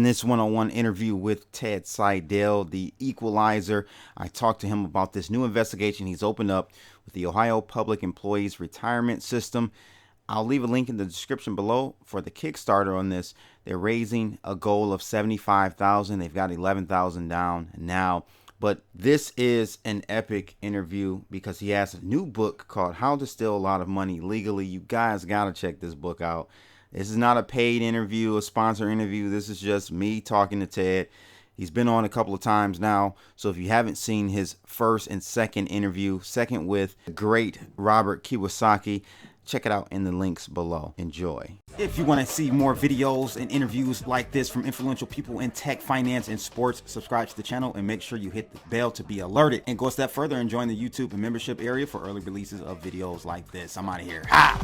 this one-on-one interview with Ted Siedle, the equalizer. I talked to him about this new investigation he's opened up with the Ohio Public Employees Retirement System. I'll leave a link in the description below for the Kickstarter on this. They're raising a goal of $75,000. They've got $11,000 down now. But this is an epic interview because he has a new book called How to Steal a Lot of Money Legally. You guys got to check this book out. This is not a paid interview, a sponsor interview. This is just me talking to Ted. He's been on a couple of times now. So if you haven't seen his first and second interview, second with the great Robert Kiyosaki, check it out in the links below. Enjoy. If you want to see more videos and interviews like this from influential people in tech, finance, and sports, subscribe to the channel and make sure you hit the bell to be alerted. And go a step further and join the YouTube and membership area for early releases of videos like this. I'm out of here. Ha!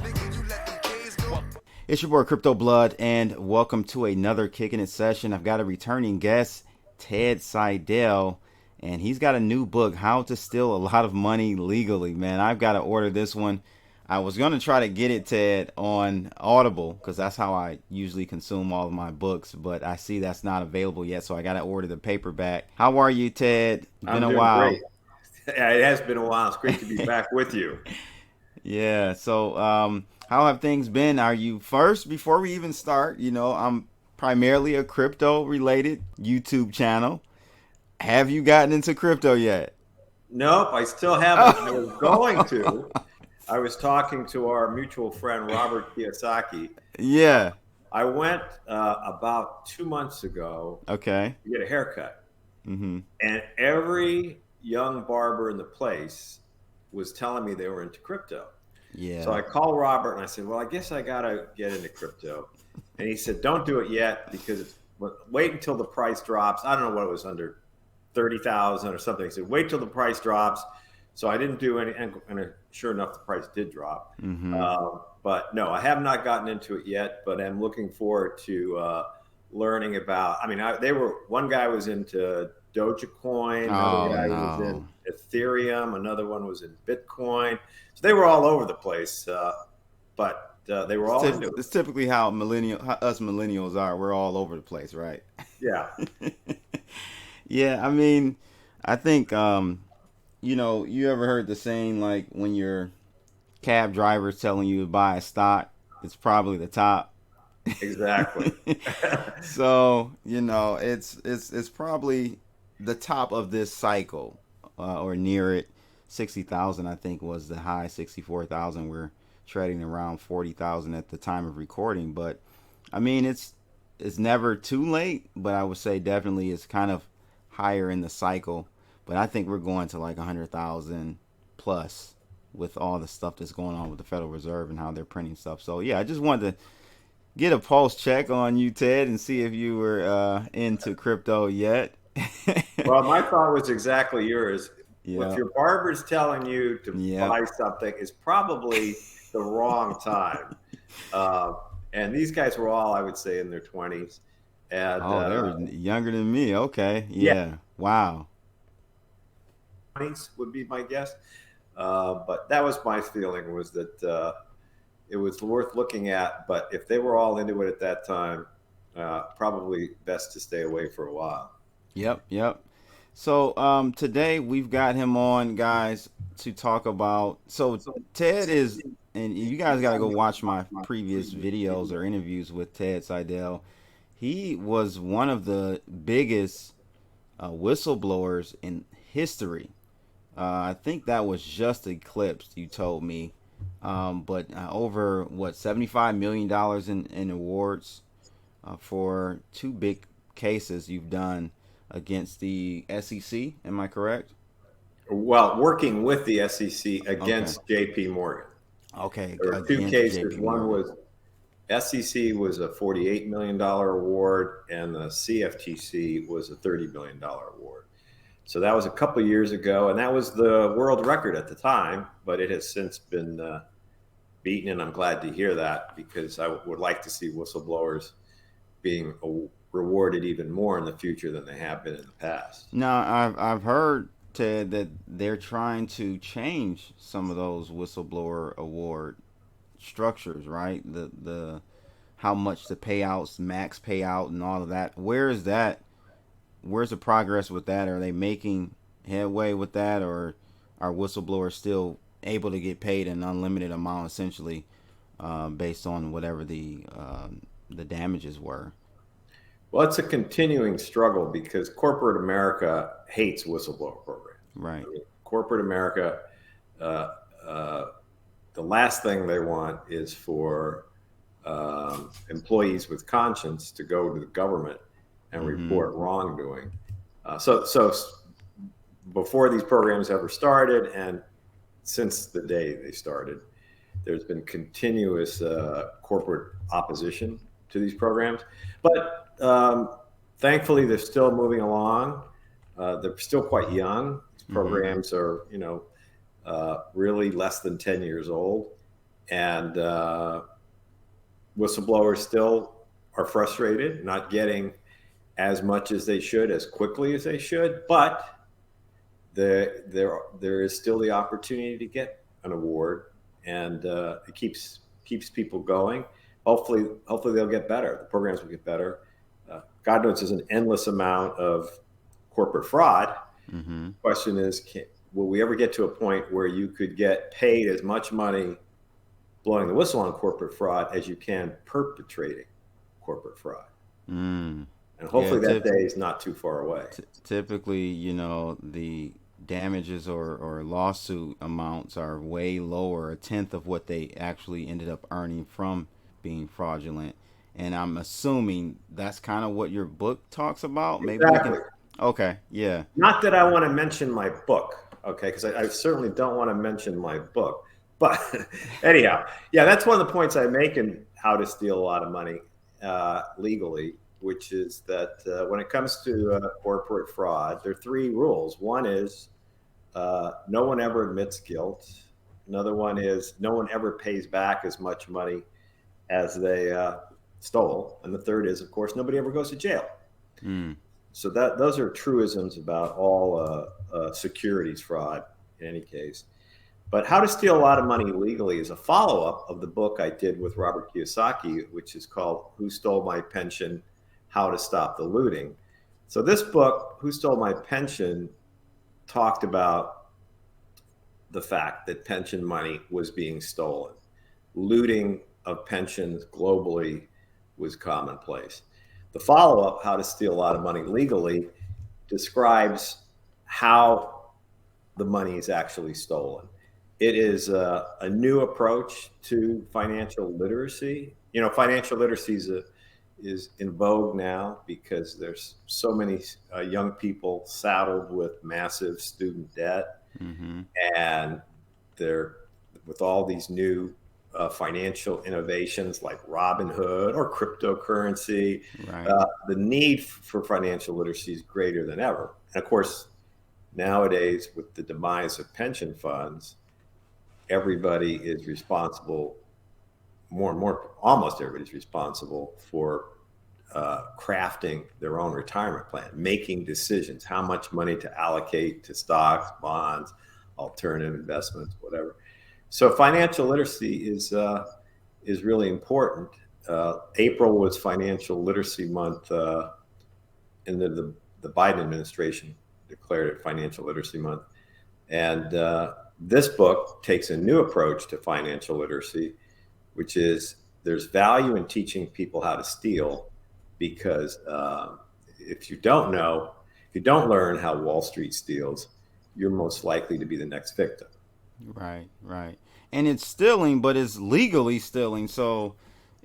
It's your boy Crypto Blood, and welcome to another Kicking It session. I've got a returning guest, Ted Siedle, and he's got a new book, How to Steal a Lot of Money Legally. Man, I've got to order this one. I was going to try to get it, Ted, on Audible, because that's how I usually consume all of my books, but I see that's not available yet, so I got to order the paperback. How are you, Ted? Been a while. Great. Yeah, it has been a while. It's great to be back with you. Yeah, so how have things been? Are you first, before we even start, I'm primarily a crypto related YouTube channel. Have you gotten into crypto yet? Nope, I still haven't. I was going to. I was talking to our mutual friend, Robert Kiyosaki. Yeah. I went about 2 months ago to get a haircut. Mm-hmm. And every young barber in the place was telling me they were into crypto. Yeah. So I called Robert and I said, well, I guess I got to get into crypto. And he said, don't do it yet because wait until the price drops. I don't know what it was, under 30,000 or something. He said, wait till the price drops. So I didn't do any, and sure enough, the price did drop. Mm-hmm. But no, I have not gotten into it yet, but I'm looking forward to learning about, one guy was into Dogecoin, another guy was in Ethereum, another one was in Bitcoin. So they were all over the place, but they were all into it. It's typically how us millennials are. We're all over the place, right? Yeah. Yeah, I think, you ever heard the saying, like, when your cab driver's telling you to buy a stock, it's probably the top. Exactly. So, it's probably the top of this cycle, or near it. 60,000, I think, was the high. 64,000. We're trading around 40,000 at the time of recording. But it's never too late. But I would say definitely it's kind of higher in the cycle. But I think we're going to like 100,000 plus with all the stuff that's going on with the Federal Reserve and how they're printing stuff. So yeah, I just wanted to get a pulse check on you, Ted, and see if you were into crypto yet. Well, my thought was exactly yours. Yeah. If your barber's telling you to buy something, it's probably the wrong time. And these guys were all, I would say, in their 20s. And they were younger than me. Okay. Yeah. Wow. 20s would be my guess. But that was my feeling, was that it was worth looking at. But if they were all into it at that time, probably best to stay away for a while. Yep. So today we've got him on, guys, to talk about. So Ted is, and you guys got to go watch my previous videos or interviews with Ted Siedle. He was one of the biggest whistleblowers in history. I think that was just eclipsed, you told me. But over $75 million in awards for two big cases you've done against the SEC. Am I correct? Well, working with the SEC against JP Morgan. Okay. There were two cases. One was SEC was a $48 million award, and the CFTC was a $30 million award. So that was a couple of years ago, and that was the world record at the time, but it has since been beaten, and I'm glad to hear that, because I would like to see whistleblowers being rewarded even more in the future than they have been in the past. Now, I've heard, Ted, that they're trying to change some of those whistleblower award structures, right? The how much the payouts, max payout, and all of that. Where is that? Where's the progress with that? Are they making headway with that, or are whistleblowers still able to get paid an unlimited amount, essentially, based on whatever the damages were? Well, it's a continuing struggle because corporate America hates whistleblower programs. Right. I mean, corporate America, uh, uh, the last thing they want is for employees with conscience to go to the government and Mm-hmm. report wrongdoing. So before these programs ever started, and since the day they started, there's been continuous corporate opposition to these programs. But thankfully, they're still moving along. They're still quite young. These Mm-hmm. programs are, really less than 10 years old. And whistleblowers still are frustrated, not getting as much as they should, as quickly as they should. But there is still the opportunity to get an award, and it keeps people going. Hopefully they'll get better. The programs will get better. God knows there's an endless amount of corporate fraud. Mm-hmm. Question is, will we ever get to a point where you could get paid as much money blowing the whistle on corporate fraud as you can perpetrating corporate fraud? Mm. And Yeah. hopefully that day is not too far away. Typically, the damages or lawsuit amounts are way lower, a tenth of what they actually ended up earning from being fraudulent. And I'm assuming that's kind of what your book talks about. Maybe we Exactly. can. Okay. Yeah. Not that I want to mention my book, okay, because I certainly don't want to mention my book. But anyhow, yeah, that's one of the points I make in How to Steal a Lot of Money Legally, which is that when it comes to corporate fraud, there are three rules. One is no one ever admits guilt. Another one is no one ever pays back as much money as they stole. And the third is, of course, nobody ever goes to jail. Mm. So those are truisms about all securities fraud in any case. But How to Steal a Lot of Money Legally is a follow-up of the book I did with Robert Kiyosaki, which is called Who Stole My Pension? How to Stop the Looting. So this book, Who Stole My Pension, talked about the fact that pension money was being stolen. Looting of pensions globally was commonplace. The follow-up, How to Steal a Lot of Money Legally, describes how the money is actually stolen. It is a new approach to financial literacy. Financial literacy is in vogue now because there's so many young people saddled with massive student debt, Mm-hmm. and they're with all these new financial innovations like Robinhood or cryptocurrency. Right. The need for financial literacy is greater than ever. And of course, nowadays, with the demise of pension funds, everybody is responsible, more and more, almost everybody's responsible for crafting their own retirement plan, making decisions, how much money to allocate to stocks, bonds, alternative investments, whatever. So financial literacy is really important. April was Financial Literacy Month, and the Biden administration declared it Financial Literacy Month. And this book takes a new approach to financial literacy, which is there's value in teaching people how to steal, because if you don't learn how Wall Street steals, you're most likely to be the next victim. Right. Right. And it's stealing, but it's legally stealing. So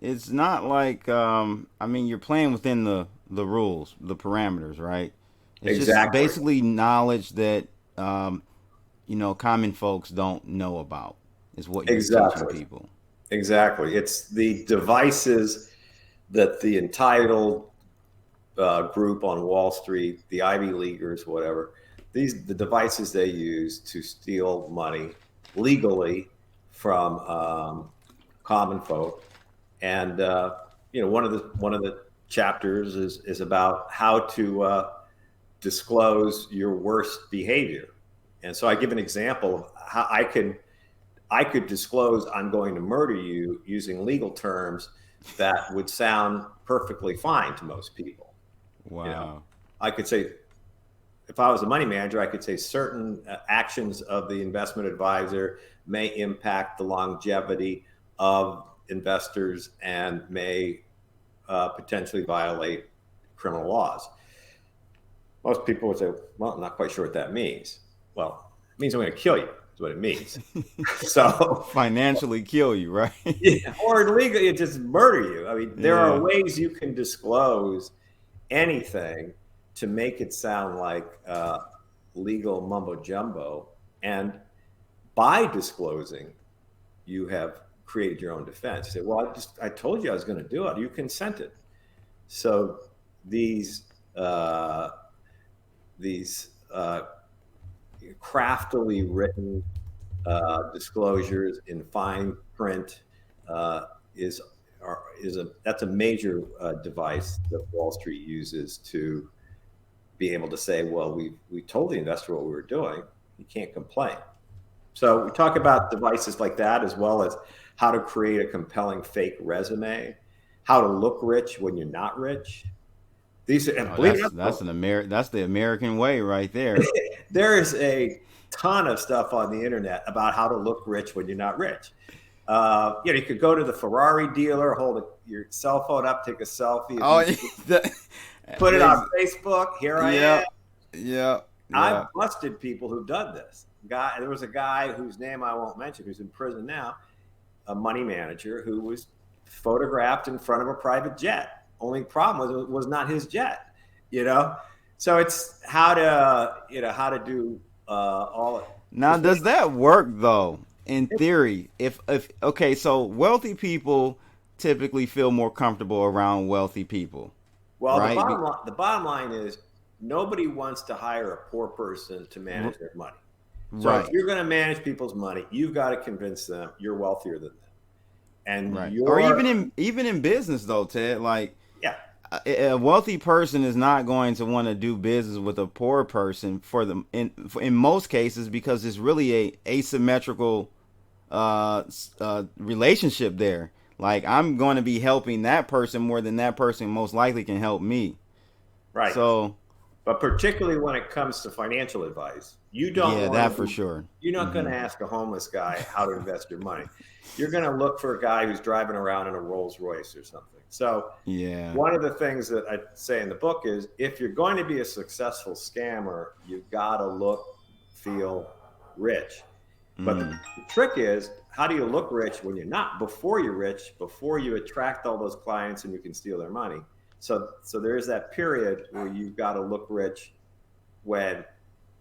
it's not like I mean, you're playing within the rules, the parameters, right? It's just Exactly. basically knowledge that common folks don't know about is what you're teaching Exactly. people. Exactly. It's the devices that the entitled group on Wall Street, the Ivy Leaguers, whatever, the devices they use to steal money legally from common folk. And one of the chapters is about how to disclose your worst behavior. And so I give an example of how I could disclose I'm going to murder you using legal terms that would sound perfectly fine to most people. You know, Wow. I could say, if I was a money manager, I could say certain actions of the investment advisor may impact the longevity of investors and may potentially violate criminal laws. Most people would say, well, I'm not quite sure what that means. Well, it means I'm going to kill you, is what it means. So, Financially kill you, right? yeah, or legally, it just murder you. I mean, there are Yeah. ways you can disclose anything to make it sound like legal mumbo jumbo. And by disclosing, you have created your own defense. You say, well, I told you I was going to do it. You consented. So these uh, these craftily written disclosures in fine print is is a that's a major device that Wall Street uses to be able to say, well, we told the investor what we were doing. You can't complain. So we talk about devices like that, as well as how to create a compelling fake resume, how to look rich when you're not rich. These, and Oh, believe it or that's the American way right there. not, there is a ton of stuff on the internet about how to look rich when you're not rich. You could go to the Ferrari dealer, hold your cell phone up, take a selfie. If Oh, you put it on Facebook, here I yeah, am. yeah, I've yeah. busted people who've done this. There was a guy whose name I won't mention, who's in prison now, a money manager who was photographed in front of a private jet. Only problem was not his jet, you know. So it's how to do all. Now, It's does that work though? In theory, if okay, so wealthy people typically feel more comfortable around wealthy people, well, the right? bottom line is nobody wants to hire a poor person to manage their money. So if Right, you're going to manage people's money, you've got to convince them you're wealthier than them, and right. Or you're even in business though, Ted. Like yeah. a wealthy person is not going to want to do business with a poor person in most cases because it's really a asymmetrical relationship there. Like I'm going to be helping that person more than that person most likely can help me. Right. So But particularly when it comes to financial advice, you don't yeah, want that to for be, sure. you're not going Hmm. to ask a homeless guy how to invest your money. You're going to look for a guy who's driving around in a Rolls Royce or something. So, Yeah. one of the things that I say in the book is if you're going to be a successful scammer, you've got to look, feel rich. But the Mm. trick is, how do you look rich when you're not? Before you're rich, before you attract all those clients and you can steal their money. So there's that period where you've got to look rich when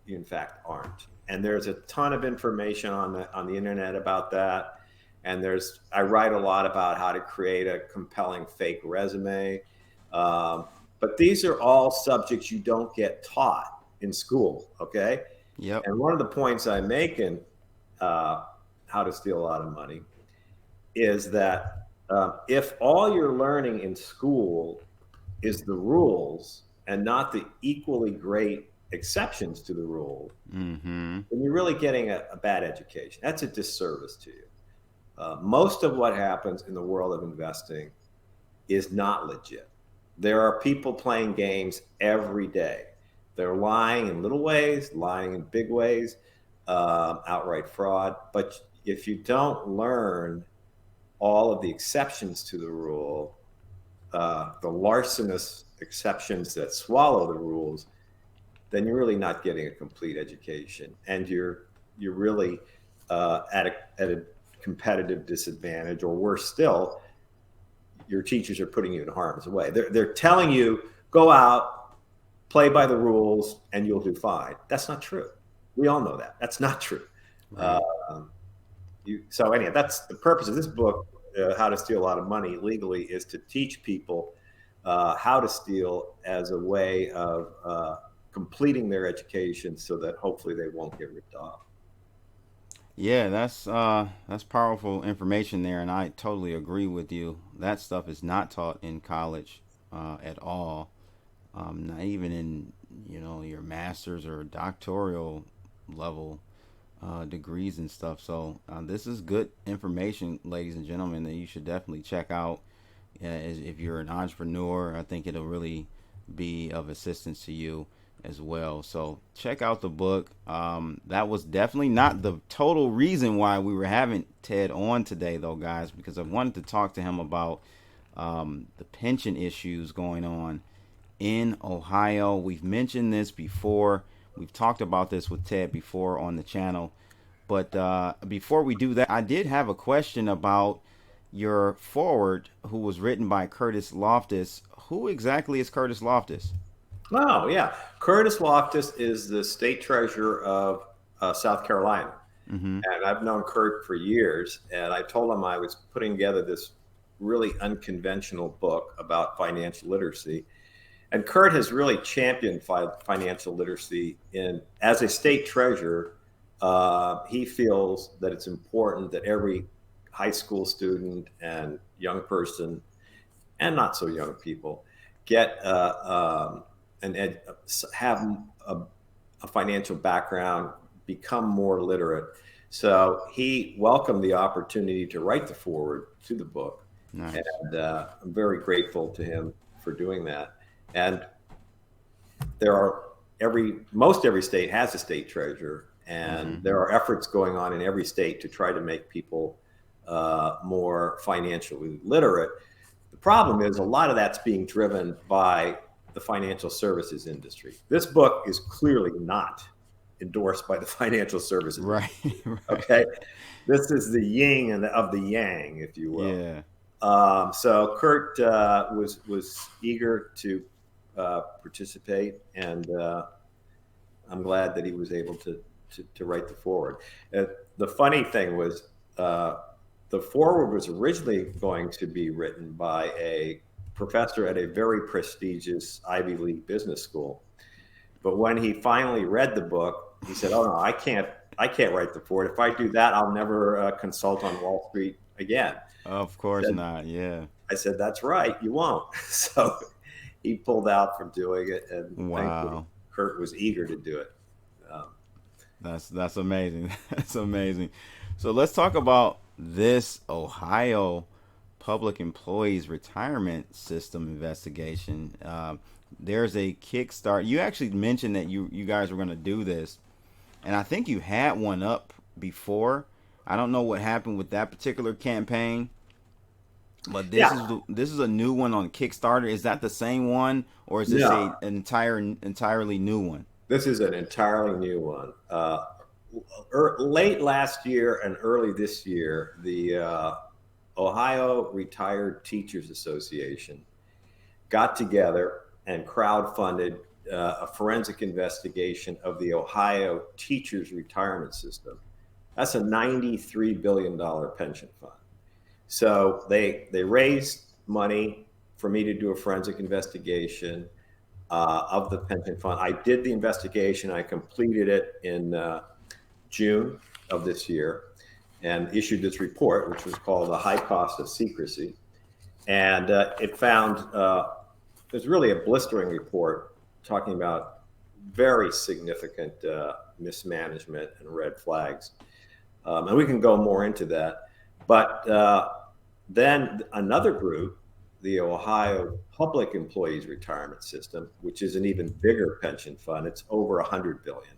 you in fact aren't. And there's a ton of information on the internet about that. And I write a lot about how to create a compelling fake resume. But these are all subjects you don't get taught in school. Okay. Yep. And one of the points I make in uh, How to Steal a Lot of Money is that if all you're learning in school is the rules and not the equally great exceptions to the rule, Mm-hmm. then you're really getting a bad education. That's a disservice to you. Most of what happens in the world of investing is not legit. There are people playing games every day. They're lying in little ways, lying in big ways, outright fraud. But if you don't learn all of the exceptions to the rule, the larcenous exceptions that swallow the rules, then you're really not getting a complete education, and you're really at a competitive disadvantage, or worse still, your teachers are putting you in harm's way. They're telling you go out, play by the rules, and you'll do fine. That's not true. We all know that. That's not true. Uh, Right. so anyway, that's the purpose of this book, How to Steal a Lot of Money Legally, is to teach people how to steal as a way of completing their education so that hopefully they won't get ripped off. Yeah, that's powerful information there, and I totally agree with you. That stuff is not taught in college at all. Not even in your master's or doctoral level degrees and stuff. So this is good information, ladies and gentlemen, that you should definitely check out. if you're an entrepreneur, I think it'll really be of assistance to you as well. So check out the book. That was definitely not the total reason why we were having Ted on today, though, guys, because I wanted to talk to him about the pension issues going on in Ohio. We've mentioned this before. We've talked about this with Ted before on the channel. But before we do that, I did have a question about your forward, who was written by Curtis Loftus. Who exactly is Curtis Loftus? Oh, yeah. Curtis Loftus is the state treasurer of South Carolina. Mm-hmm. And I've known Kurt for years. And I told him I was putting together this really unconventional book about financial literacy. And Kurt has really championed financial literacy as a state treasurer. He feels that it's important that every high school student and young person, and not so young people, get have a financial background, become more literate. So he welcomed the opportunity to write the foreword to the book. Nice. And I'm very grateful to him for doing that. And most every state has a state treasurer, and there are efforts going on in every state to try to make people more financially literate. The problem is a lot of that's being driven by the financial services industry. This book is clearly not endorsed by the financial services Right. industry. Okay, this is the yin of the yang, if you will. Yeah. So Kurt was eager to participate, and I'm glad that he was able to write the foreword. The funny thing was, the foreword was originally going to be written by a professor at a very prestigious Ivy League business school, but when he finally read the book, he said, "Oh no, I can't write the foreword. If I do that, I'll never consult on Wall Street again." Of course not. Yeah. I said, "That's right, you won't." So he pulled out from doing it, and thankfully Wow. Kurt was eager to do it. That's amazing. That's amazing. So let's talk about this Ohio Public Employees Retirement System investigation. There's a Kickstart. You actually mentioned that you guys were going to do this, and I think you had one up before. I don't know what happened with that particular campaign, but this is a new one on Kickstarter. Is that the same one, or is this No, an entirely new one? this is an entirely new one. Late last year and early this year, the Ohio Retired Teachers Association got together and crowdfunded a forensic investigation of the Ohio Teachers Retirement System. That's a $93 billion pension fund. So they raised money for me to do a forensic investigation of the pension fund. I did the investigation. I completed it in June of this year and issued this report, which was called The High Cost of Secrecy. And it found there's really a blistering report talking about very significant mismanagement and red flags. And we can go more into that. But then another group, the Ohio Public Employees Retirement System, which is an even bigger pension fund, it's over $100 billion.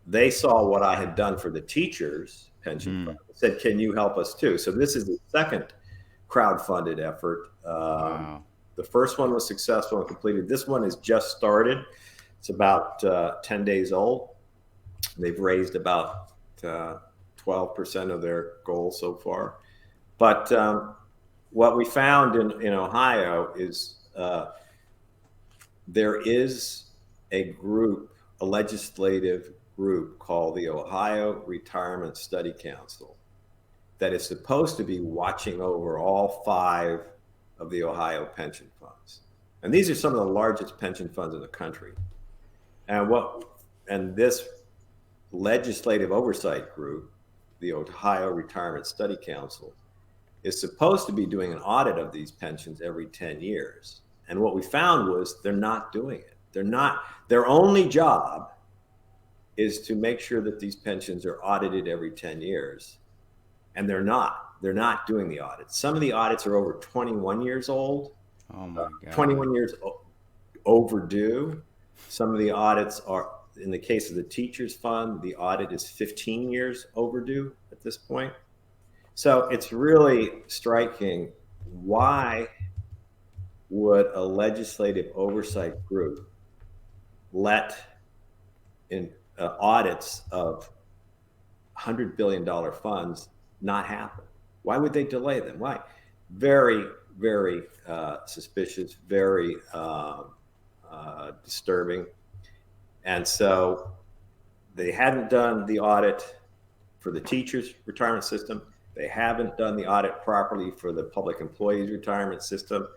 They saw what I had done for the teachers pension fund, said, "Can you help us too?" So this is the second crowdfunded effort. Wow. The first one was successful and completed. This one has just started. It's about 10 days old. They've raised about 12% of their goal so far. But what we found in Ohio is there is a legislative group called the Ohio Retirement Study Council that is supposed to be watching over all 5 of the Ohio pension funds. And these are some of the largest pension funds in the country. And this legislative oversight group, the Ohio Retirement Study Council, is supposed to be doing an audit of these pensions every 10 years. And what we found was they're not doing it. Their only job is to make sure that these pensions are audited every 10 years. And they're not. they're not doing the audits. Some of the audits are over 21 years old, Oh my God. 21 years overdue. Some of the audits are, in the case of the teachers fund, the audit is 15 years overdue at this point. So it's really striking. Why would a legislative oversight group let in audits of $100 billion funds not happen? Why would they delay them? Why? Very, very suspicious, very disturbing. And so they hadn't done the audit for the teachers' retirement system. They haven't done the audit properly for the public employees' retirement system.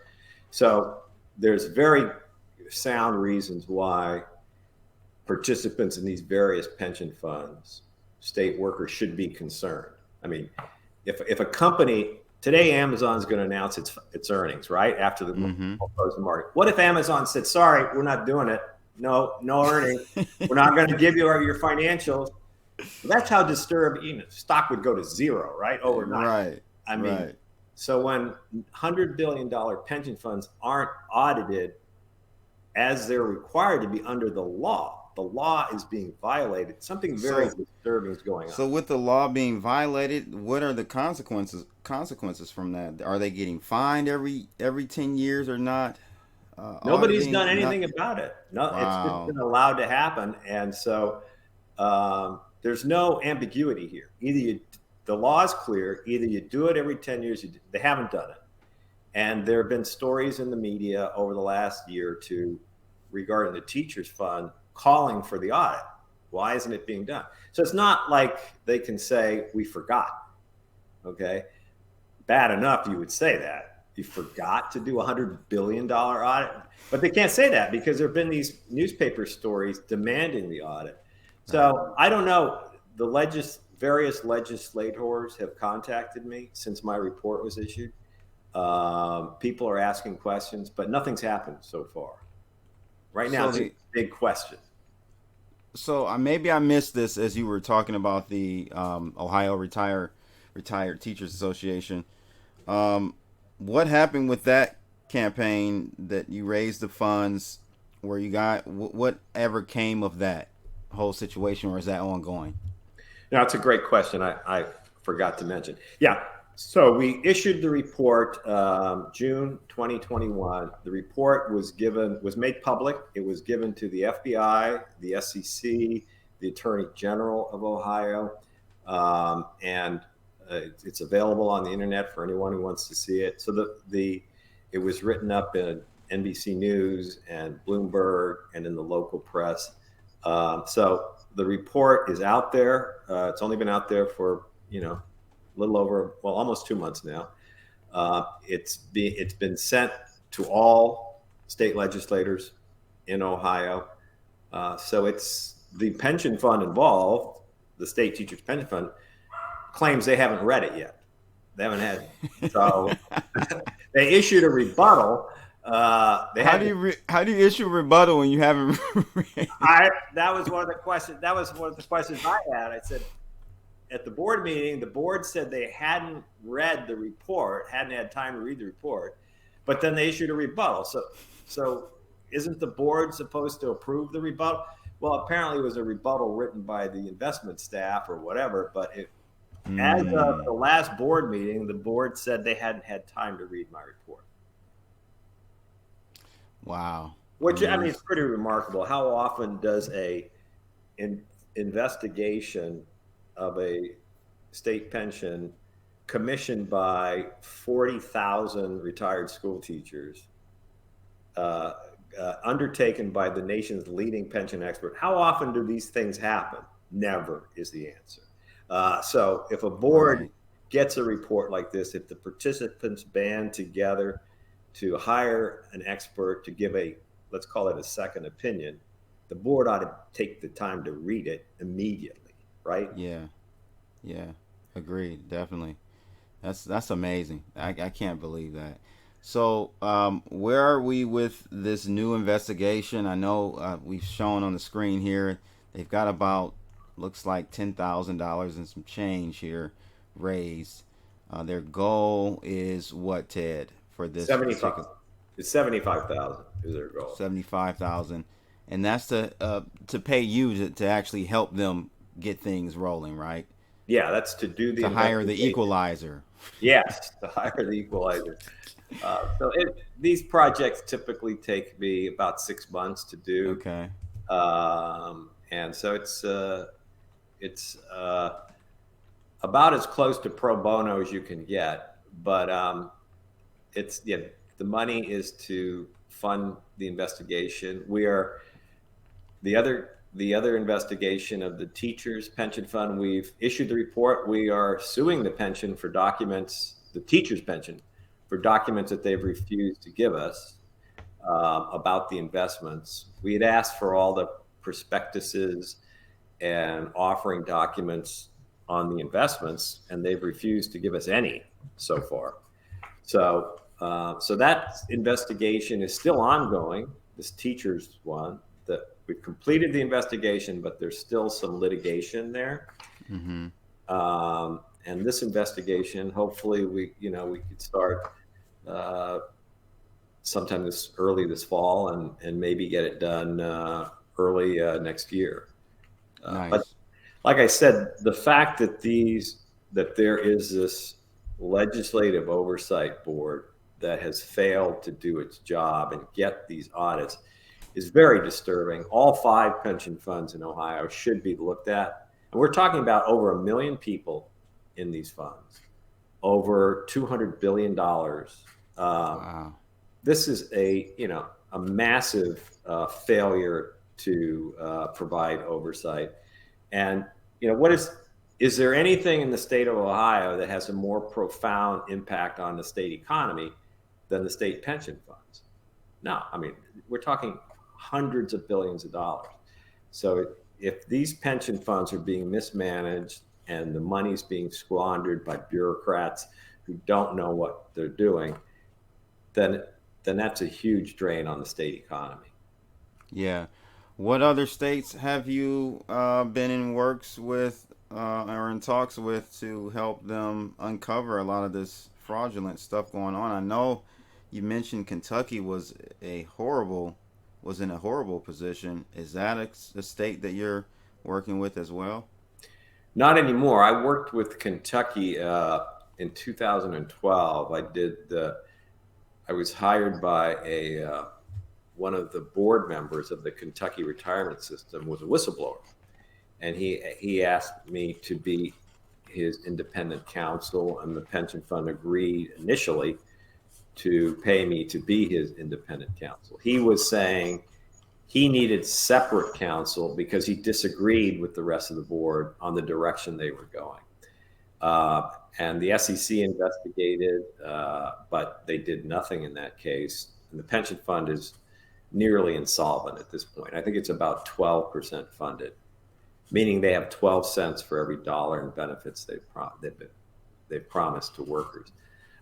So there's very sound reasons why participants in these various pension funds, state workers, should be concerned. I mean, if a company today, Amazon's going to announce its earnings, right, after the close the market. What if Amazon said, "Sorry, we're not doing it. No earnings. We're not going to give you your financials." Well, that's how disturbed. Stock would go to zero, right, overnight. Right. I mean, right. So when $100 billion pension funds aren't audited as they're required to be under the law is being violated. Something very disturbing is going on. So with the law being violated, what are the consequences from that? Are they getting fined every 10 years or not? Nobody's done anything about it. No, wow. It's just been allowed to happen. And so there's no ambiguity here. The law is clear. Either you do it every 10 years, they haven't done it. And there have been stories in the media over the last year or two regarding the teachers fund calling for the audit. Why isn't it being done? So it's not like they can say, we forgot. Okay. Bad enough you would say that. You forgot to do a $100 billion audit. But they can't say that because there have been these newspaper stories demanding the audit. So I don't know. The various legislators have contacted me since my report was issued. People are asking questions, but nothing's happened so far. Right now, it's a big question. So maybe I missed this as you were talking about the Ohio Retired Teachers Association. What happened with that campaign that you raised the funds where you got whatever came of that whole situation, or is that ongoing? No, it's a great question. I forgot to mention. Yeah. So we issued the report June 2021. The report was made public. It was given to the FBI, the SEC, the Attorney General of Ohio, and it's available on the internet for anyone who wants to see it. So it was written up in NBC News and Bloomberg and in the local press. So the report is out there. It's only been out there for little over, almost 2 months now. It's been sent to all state legislators in Ohio. So it's the pension fund involved, the state teachers pension fund, claims they haven't read it yet. They haven't had it. So they issued a rebuttal. How do you issue a rebuttal when you haven't read it? That was one of the questions. That was one of the questions I had. I said, at the board meeting, the board said they hadn't read the report, hadn't had time to read the report, but then they issued a rebuttal. So isn't the board supposed to approve the rebuttal? Well, apparently it was a rebuttal written by the investment staff or whatever, but as of the last board meeting, the board said they hadn't had time to read my report. Wow. Which, I mean, it's pretty remarkable. How often does an investigation of a state pension commissioned by 40,000 retired school teachers, undertaken by the nation's leading pension expert, how often do these things happen? Never is the answer. So if a board gets a report like this, if the participants band together to hire an expert to give let's call it a second opinion, the board ought to take the time to read it immediately, right? Yeah. Agreed. Definitely. That's amazing. I can't believe that. So where are we with this new investigation? I know we've shown on the screen here they've got about, looks like $10,000 and some change here raised. Their goal is what, Ted, for this 75. particular It's 75,000 is their goal. 75,000, and that's to pay you to actually help them get things rolling, right? Yeah, that's to do the To hire the investigation. equalizer. Yes, to hire the equalizer. These projects typically take me about 6 months to do, Okay. and so it's about as close to pro bono as you can get. But it's yeah, the money is to fund the investigation. We are the other investigation of the teachers pension fund. We've issued the report. We are suing the pension for documents, the teachers pension, for documents that they've refused to give us about the investments. We had asked for all the prospectuses and offering documents on the investments, and they've refused to give us any so far. So that investigation is still ongoing. This teachers one, that we've completed the investigation, but there's still some litigation there. Mm-hmm. And this investigation, hopefully, we could start sometime this fall, and maybe get it done early next year. But Nice. like I said, the fact that there is this legislative oversight board that has failed to do its job and get these audits is very disturbing. All 5 pension funds in Ohio should be looked at. And we're talking about over 1 million people in these funds, over $200 billion. Wow. This is a massive failure to provide oversight. And is there anything in the state of Ohio that has a more profound impact on the state economy than the state pension funds? No, I mean, we're talking hundreds of billions of dollars. So if these pension funds are being mismanaged and the money's being squandered by bureaucrats who don't know what they're doing, then that's a huge drain on the state economy. Yeah. What other states have you been in works with or in talks with to help them uncover a lot of this fraudulent stuff going on? I know you mentioned Kentucky was in a horrible position. Is that a state that you're working with as well? Not anymore. I worked with Kentucky in 2012. I was hired by one of the board members of the Kentucky retirement system, was a whistleblower, and he asked me to be his independent counsel, and the pension fund agreed initially to pay me to be his independent counsel. He was saying he needed separate counsel because he disagreed with the rest of the board on the direction they were going. And the SEC investigated, but they did nothing in that case. And the pension fund is nearly insolvent at this point. I think it's about 12% funded, meaning they have 12 cents for every dollar in benefits they've promised to workers.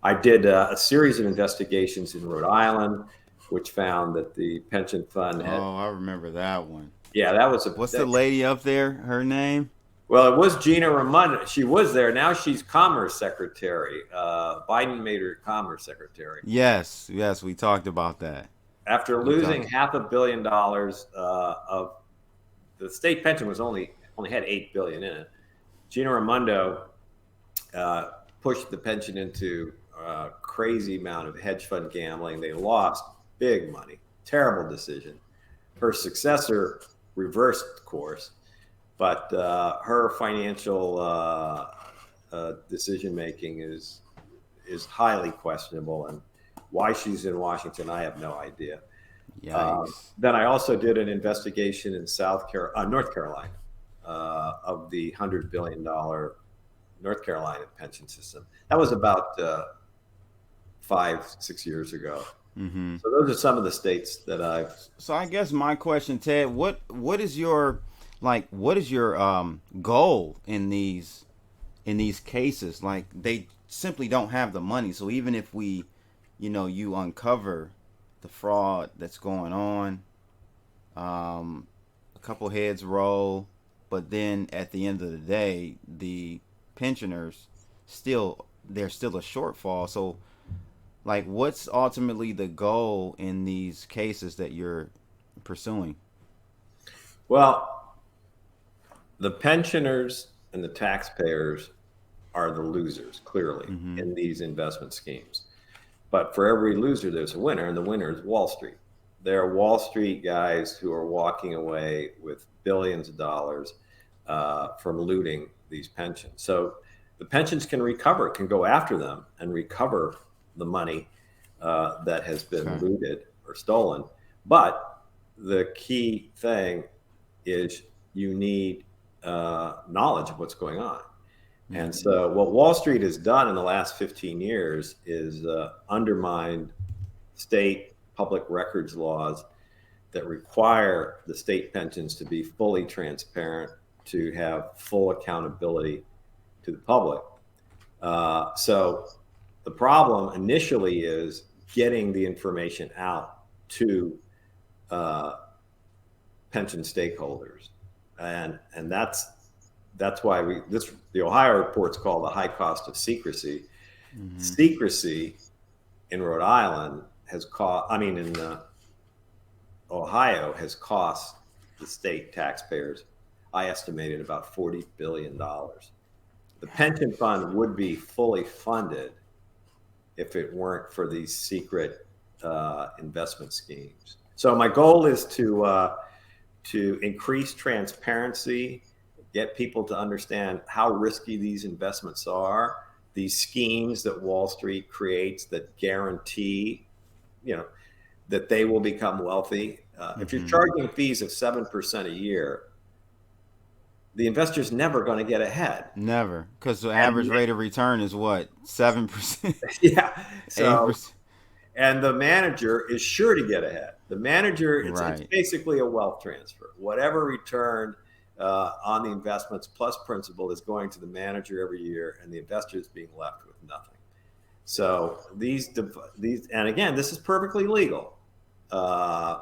I did a series of investigations in Rhode Island, which found that the pension fund had. Oh, I remember that one. Yeah, that was What's the lady up there? Her name? Well, it was Gina Raimondo. She was there. Now she's Commerce Secretary. Biden made her Commerce Secretary. Yes, we talked about that. After losing $500 million of the state pension was only had $8 billion in it. Gina Raimondo pushed the pension into a crazy amount of hedge fund gambling. They lost big money. Terrible decision. Her successor reversed course, but her financial decision making is highly questionable, and why she's in Washington, I have no idea. Then I also did an investigation in North Carolina of the $100 billion North Carolina pension system. That was about 5-6 years ago. Mm-hmm. So those are some of the states that I've. So I guess my question, Ted, what is your goal in these cases? Like, they simply don't have the money. So even if you uncover the fraud that's going on, a couple heads roll, but then at the end of the day, the pensioners still there's still a shortfall. So, like, what's ultimately the goal in these cases that you're pursuing? Well, the pensioners and the taxpayers are the losers, clearly, Mm-hmm. in these investment schemes. But for every loser, there's a winner, and the winner is Wall Street. There are Wall Street guys who are walking away with billions of dollars from looting these pensions. So the pensions can recover, can go after them and recover the money that has been Okay. looted or stolen. But the key thing is you need knowledge of what's going on. And Mm-hmm. so, what Wall Street has done in the last 15 years is undermined state public records laws that require the state pensions to be fully transparent, to have full accountability to the public. So, the problem initially is getting the information out to uh, pension stakeholders, and that's why the Ohio report's called the high cost of secrecy. Mm-hmm. Secrecy in Rhode Island has cost. I mean, in Ohio has cost the state taxpayers, I estimated, about $40 billion. The pension fund would be fully funded if it weren't for these secret investment schemes. So my goal is to increase transparency, get people to understand how risky these investments are, these schemes that Wall Street creates that guarantee, that they will become wealthy. If you're Mm-hmm. charging fees of 7% a year, the investor's never going to get ahead. Never, because the average And rate of return is what, 7%, yeah, eight so percent. and the manager is sure to get ahead. The manager, it's Right. basically a wealth transfer. Whatever return on the investments plus principal is going to the manager every year, and the investor is being left with nothing. So these, and again, this is perfectly legal. Uh,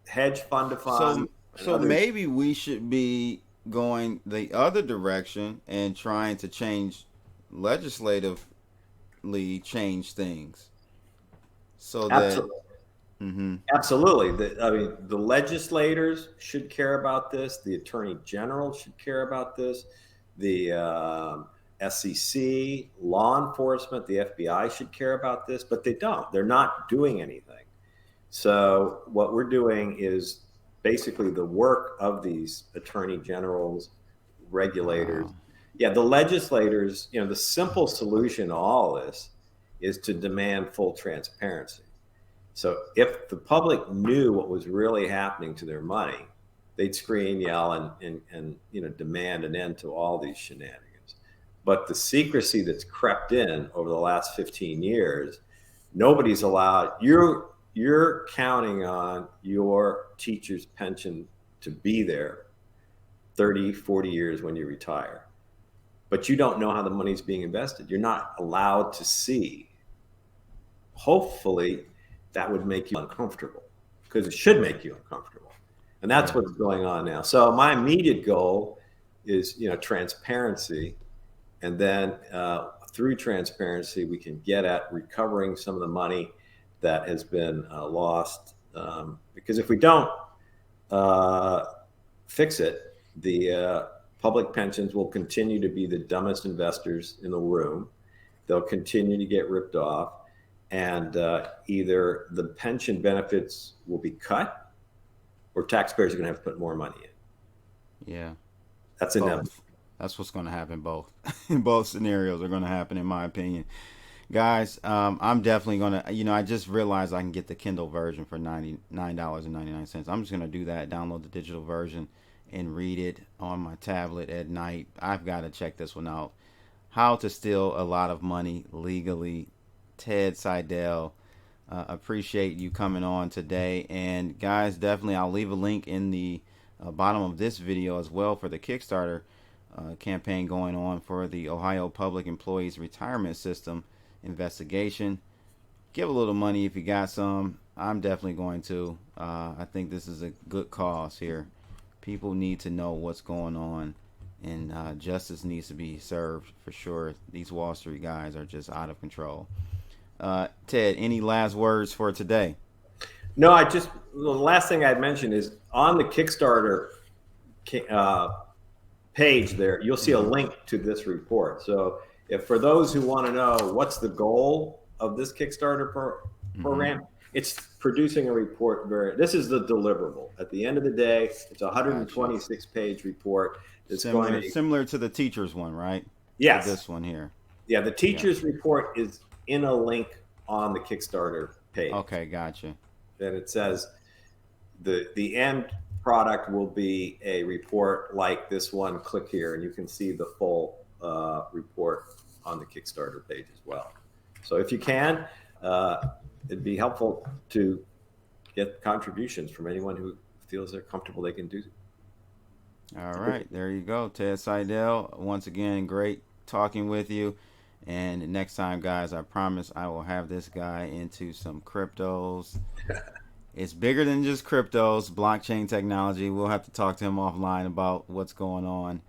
Hedge fund to fund So and so others. maybe we should be going the other direction and trying to change legislatively change things so that. Absolutely. Mm-hmm. Absolutely. I mean, the legislators should care about this. The attorney general should care about this. The SEC, law enforcement, the FBI should care about this, but they don't. They're not doing anything. So, what we're doing is basically the work of these attorney generals, regulators. Wow. Yeah, the legislators, the simple solution to all this is to demand full transparency. So if the public knew what was really happening to their money, they'd scream, yell, and demand an end to all these shenanigans. But the secrecy that's crept in over the last 15 years, nobody's allowed. You're counting on your teacher's pension to be there 30, 40 years when you retire. But you don't know how the money's being invested. You're not allowed to see. Hopefully that would make you uncomfortable, because it should make you uncomfortable. And that's Yeah. what's going on now. So my immediate goal is, transparency. And then through transparency, we can get at recovering some of the money that has been lost. Because if we don't fix it, the public pensions will continue to be the dumbest investors in the room. They'll continue to get ripped off, and either the pension benefits will be cut, or taxpayers are going to have to put more money in. Yeah. That's inevitable. Both. That's what's going to happen. Both. Both scenarios are going to happen, in my opinion. Guys, I'm definitely going to, I just realized I can get the Kindle version for $99.99. I'm just going to do that, download the digital version, and read it on my tablet at night. I've got to check this one out. How to Steal a Lot of Money Legally. Ted Seidel. Appreciate you coming on today. And guys, definitely I'll leave a link in the bottom of this video as well for the Kickstarter campaign going on for the Ohio Public Employees Retirement System investigation. Give a little money if you got some. I'm definitely going to. I think this is a good cause here. People need to know what's going on and justice needs to be served for sure. These Wall Street guys are just out of control. Ted, any last words for today? No, the last thing I'd mention is on the Kickstarter page there, you'll see a link to this report. So if for those who want to know what's the goal of this Kickstarter program, it's producing a report. This is the deliverable. At the end of the day, it's a 126-page report. It's similar to the teacher's one, right? Yes. This one here. Yeah, the teacher's report is in a link on the Kickstarter page. Okay, gotcha. Then it says the end product will be a report like this one. Click here, and you can see the full report on the Kickstarter page as well. So if you can, it'd be helpful to get contributions from anyone who feels they're comfortable they can do. All right, there you go, Ted Seidel. Once again, great talking with you. And next time, guys, I promise I will have this guy into some cryptos. It's bigger than just cryptos, blockchain technology. We'll have to talk to him offline about what's going on.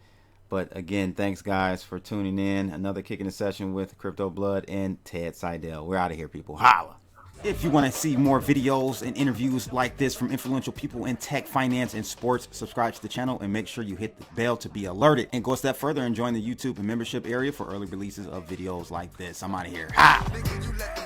But again, thanks, guys, for tuning in. Another Kick in the Session with Crypto Blood and Ted Seidel. We're out of here, people. Holla! If you want to see more videos and interviews like this from influential people in tech, finance, and sports, subscribe to the channel and make sure you hit the bell to be alerted. And go a step further and join the YouTube membership area for early releases of videos like this. I'm out of here. Ha!